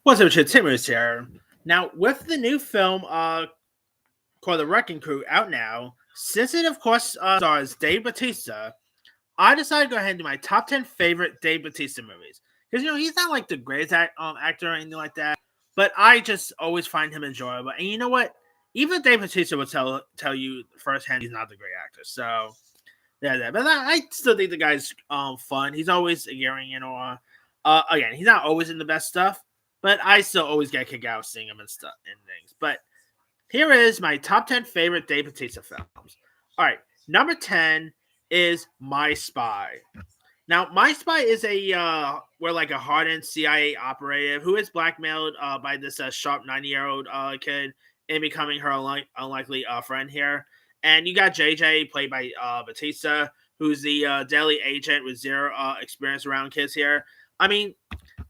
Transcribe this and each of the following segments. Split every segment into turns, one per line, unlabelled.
What's up, Chit Timmers here. Now, with the new film called The Wrecking Crew out now, since it, of course, stars Dave Bautista, I decided to go ahead and do my top 10 favorite Dave Bautista movies. Because, he's not like the greatest actor or anything like that, but I just always find him enjoyable. And you know what? Even Dave Bautista would tell you firsthand he's not the great actor. So, yeah. But I still think the guy's fun. He's always gearing again, he's not always in the best stuff, but I still always get a kick out of seeing him and stuff and things. But here is my top 10 favorite Dave Bautista films. All right, number 10 is My Spy. Now, My Spy is we're like a hardened CIA operative who is blackmailed by this sharp 90-year-old kid in becoming her unlikely friend here. And you got JJ, played by Batista, who's the deadly agent with zero experience around kids here. I mean,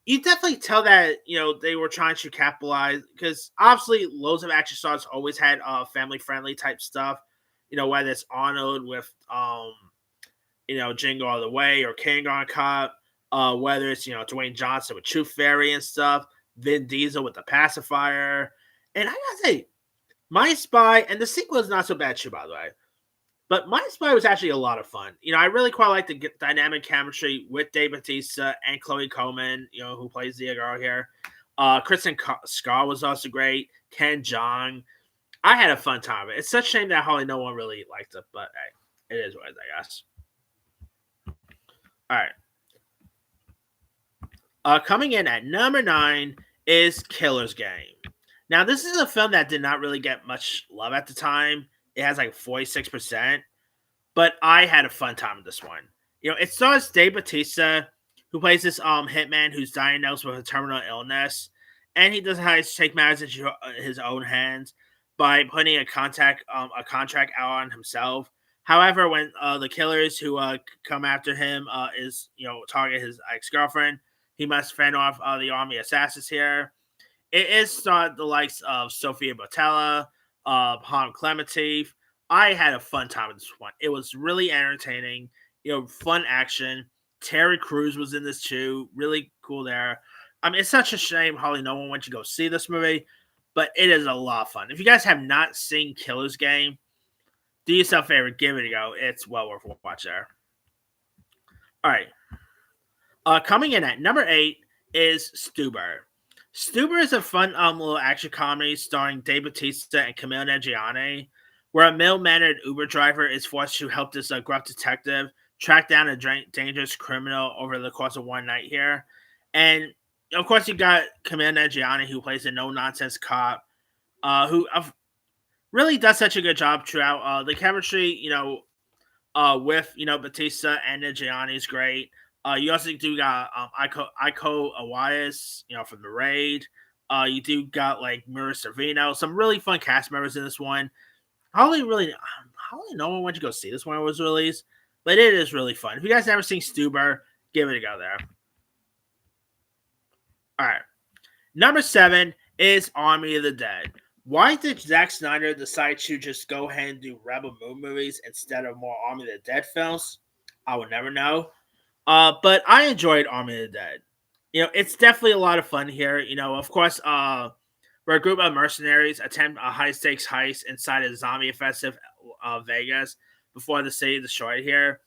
you definitely tell that they were trying to capitalize because obviously loads of action stars always had family friendly type stuff. Whether it's Arnold with Jingle All the Way or Kindergarten Cop, whether it's Dwayne Johnson with Truth Fairy and stuff, Vin Diesel with The Pacifier, and I gotta say, My Spy and the sequel is not so bad too, by the way. But My Spy was actually a lot of fun. I really quite like the dynamic chemistry with Dave Bautista and Chloe Coleman, who plays the girl here. Kristen Scar was also great. Ken Jeong. I had a fun time. It's such a shame that hardly no one really liked it, but hey, it is what it is, I guess. All right. Coming in at number 9 is Killer's Game. Now, this is a film that did not really get much love at the time. It has like 46%, but I had a fun time with this one. It stars Dave Bautista, who plays this hitman who's diagnosed with a terminal illness, and he decides to take matters into his own hands by putting a contract out on himself. However, when the killers who come after him target his ex-girlfriend, he must fend off the army assassins here. It is starred the likes of Sophia Botella, Han Clemente. I had a fun time with this one. It was really entertaining, fun action. Terry Crews was in this too. Really cool there. I mean, it's such a shame hardly no one went to go see this movie, but it is a lot of fun. If you guys have not seen Killer's Game, do yourself a favor, give it a go. It's well worth a watch there. All right. Coming in at number 8 is Stuber. Stuber is a fun little action comedy starring Dave Bautista and Camille Nanjiani, where a mild-mannered Uber driver is forced to help this gruff detective track down a dangerous criminal over the course of one night here. And, of course, you got Camille Nanjiani, who plays a no-nonsense cop, who really does such a good job throughout. The chemistry, with, Batista and Nanjiani is great. You also do got Iko Uwais, from The Raid. You do got like Mira Sorvino, some really fun cast members in this one. Hardly no one went to go see this when it was released, but it is really fun. If you guys never seen Stuber, give it a go there. All right, number 7 is Army of the Dead. Why did Zack Snyder decide to just go ahead and do Rebel Moon movies instead of more Army of the Dead films? I will never know. But I enjoyed Army of the Dead. It's definitely a lot of fun here. Of course, we're a group of mercenaries attempt a high-stakes heist inside a zombie-infested Vegas before the city is destroyed here.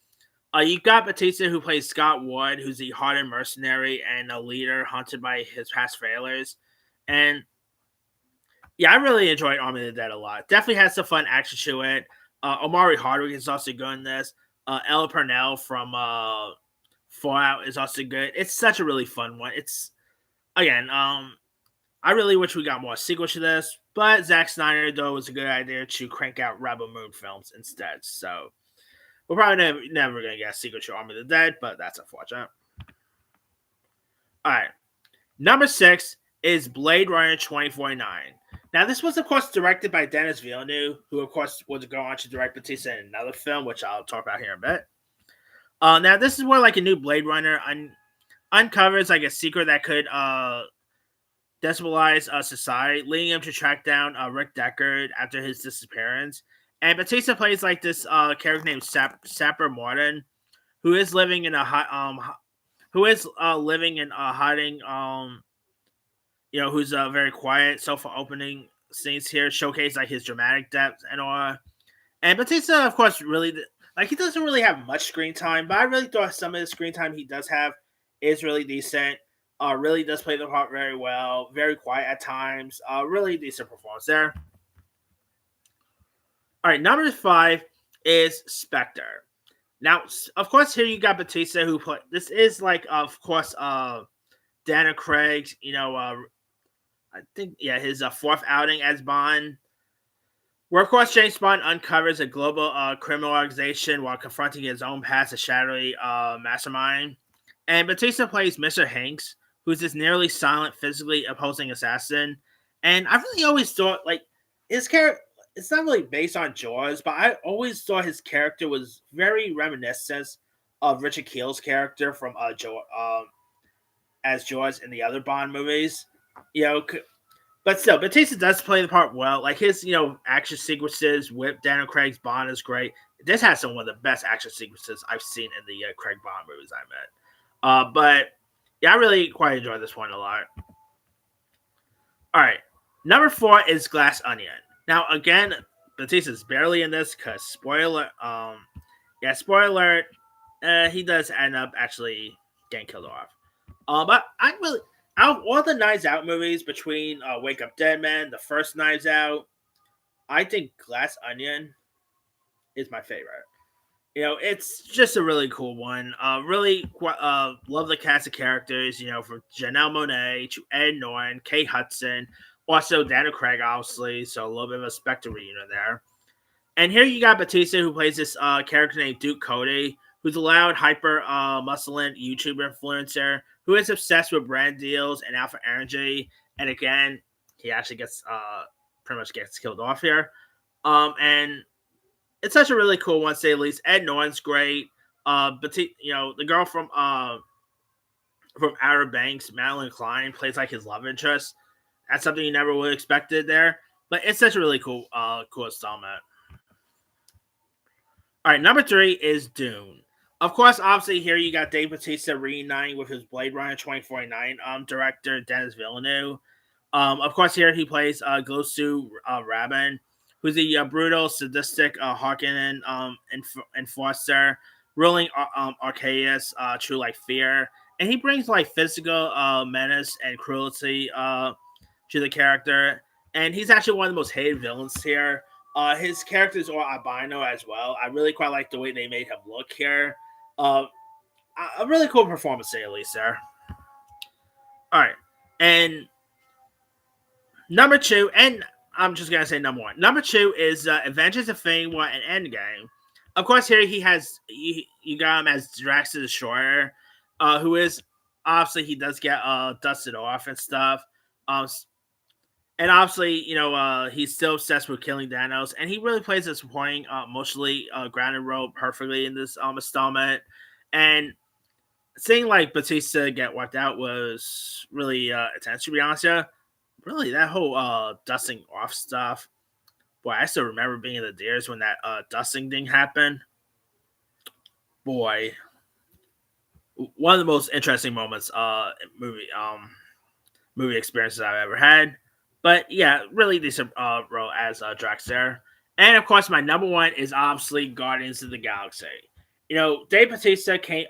You got Batista, who plays Scott Ward, who's the hardened mercenary and a leader hunted by his past failures. And, yeah, I really enjoyed Army of the Dead a lot. Definitely has some fun action to it. Omari Hardwick is also good in this. Ella Purnell from Fallout is also good. It's such a really fun one. It's, again, I really wish we got more sequels to this, but Zack Snyder, though, was a good idea to crank out Rebel Moon films instead. So we're probably never going to get a sequel to Army of the Dead, but that's unfortunate. All right. Number 6 is Blade Runner 2049. Now, this was, of course, directed by Denis Villeneuve, who, of course, would go on to direct Batista in another film, which I'll talk about here in a bit. Now, this is where, like, a new Blade Runner uncovers, like, a secret that could destabilize society, leading him to track down Rick Deckard after his disappearance. And Batista plays, like, this character named Sapper Morton, who is living in a hiding who's very quiet. So for opening scenes here, showcase like his dramatic depth and all. And Bautista, of course, really like he doesn't really have much screen time, but I really thought some of the screen time he does have is really decent. Really does play the part very well. Very quiet at times. Really decent performance there. All right, number 5 is Spectre. Now, of course, here you got Bautista who play. This is like, of course, Daniel Craig's. I think his fourth outing as Bond. Where, of course, James Bond uncovers a global criminal organization while confronting his own past as shadowy mastermind. And Bautista plays Mr. Hanks, who's this nearly silent, physically opposing assassin. And I really always thought, like, his character, it's not really based on Jaws, but I always thought his character was very reminiscent of Richard Keel's character from as Jaws in the other Bond movies. You know, but still, Bautista does play the part well. Like his, action sequences with Daniel Craig's Bond is great. This has some of the best action sequences I've seen in the Craig Bond movies I met. But yeah, I really quite enjoyed this one a lot. All right, number 4 is Glass Onion. Now again, Bautista's barely in this because spoiler, he does end up actually getting killed off. But I really out of all the Knives Out movies between Wake Up Dead Man, the first Knives Out, I think Glass Onion is my favorite. It's just a really cool one. Really love the cast of characters. From Janelle Monáe to Ed Norton, Kate Hudson, also Daniel Craig, obviously. So a little bit of a Spectre reunion there. And here you got Bautista, who plays this character named Duke Cody, who's a loud, hyper muscling YouTube influencer who is obsessed with brand deals and alpha energy. And again, he actually gets pretty much gets killed off here. And it's such a really cool one, to say the least. Ed Norton's great. But the girl from Outer Banks, Madeline Klein, plays like his love interest. That's something you never would have expected there. But it's such a really cool installment. All right, number 3 is Dune. Of course, obviously, here you got Dave Bautista reuniting with his Blade Runner 2049 director, Denis Villeneuve. Of course, here he plays Gosu Rabin, who's a brutal, sadistic Harkonnen enforcer, ruling Arceus through like fear. And he brings like physical menace and cruelty to the character. And he's actually one of the most hated villains here. His characters are albino as well. I really quite like the way they made him look here. A really cool performance, at least there. All right, and number 2, and I'm just gonna say number 1. Number 2 is Avengers: Infinity War and Endgame. Of course, here you got him as Drax the Destroyer, who is obviously he does get dusted off and stuff. And obviously, he's still obsessed with killing Thanos, and he really plays a supporting, emotionally grounded role perfectly in this installment. And seeing like Bautista get wiped out was really intense, to be honest. Yeah, really, that whole dusting off stuff. Boy, I still remember being in the theaters when that dusting thing happened. Boy, one of the most interesting moments movie experiences I've ever had. But yeah, really decent role as Drax there. And of course, my number 1 is obviously Guardians of the Galaxy. Dave Bautista came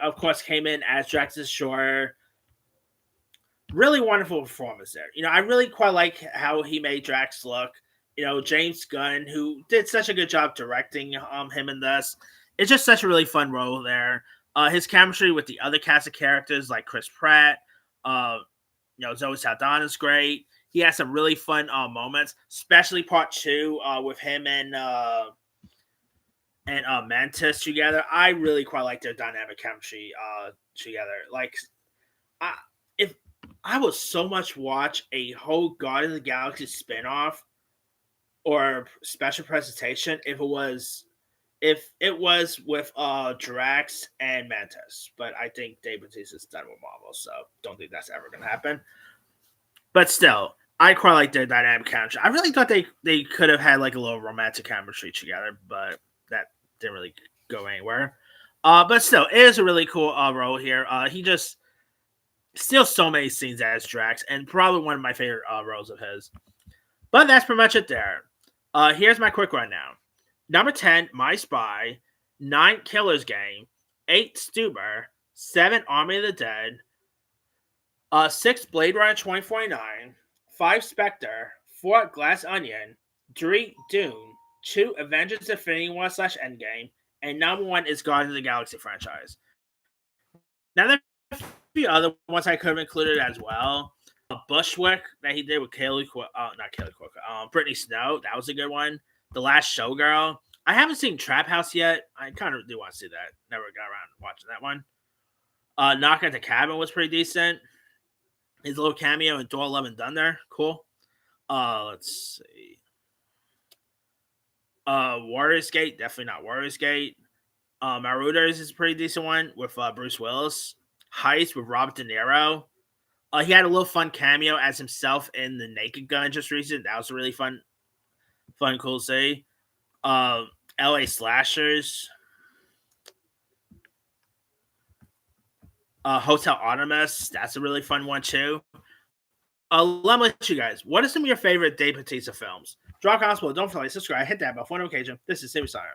in as Drax the Destroyer. Really wonderful performance there. I really quite like how he made Drax look. James Gunn, who did such a good job directing him in this. It's just such a really fun role there. His chemistry with the other cast of characters like Chris Pratt, Zoe Saldana is great. He has some really fun moments, especially part 2 with him and Mantis together. I really quite like their dynamic chemistry together. Like, if I would so much watch a whole Guardians of the Galaxy spinoff or special presentation if it was with Drax and Mantis. But I think Dave Bautista's done with Marvel, so don't think that's ever gonna happen. But still, I quite like their dynamic chemistry. I really thought they could have had like a little romantic chemistry together, but that didn't really go anywhere. But still, it is a really cool role here. He just Still so many scenes as Drax, and probably one of my favorite roles of his. But that's pretty much it there. Here's my quick rundown. Number 10, My Spy. 9, Killer's Game. 8, Stuber. 7, Army of the Dead. 6, Blade Runner 2049. 5, Spectre. 4, Glass Onion. 3, Dune. 2, Avengers Infinity War / Endgame. And number 1 is Guardians of the Galaxy franchise. Now, there are a few other ones I could have included as well. Bushwick that he did with Brittany Snow. That was a good one. The Last Showgirl. I haven't seen Trap House yet. I kind of do want to see that. Never got around to watching that one. Knock at the Cabin was pretty decent. His little cameo in Thor: Love and Thunder. Cool. Let's see. Warriors Gate. Definitely not Warriors Gate. Marauders is a pretty decent one with Bruce Willis. Heist with Robert De Niro. He had a little fun cameo as himself in The Naked Gun just recently. That was a really fun, cool to see. LA Slashers. Hotel Artemis. That's a really fun one too. Let me let you guys. What are some of your favorite Dave Bautista films? Drop a comment below. Don't forget to subscribe. Hit that bell for notification. This is Save Sire.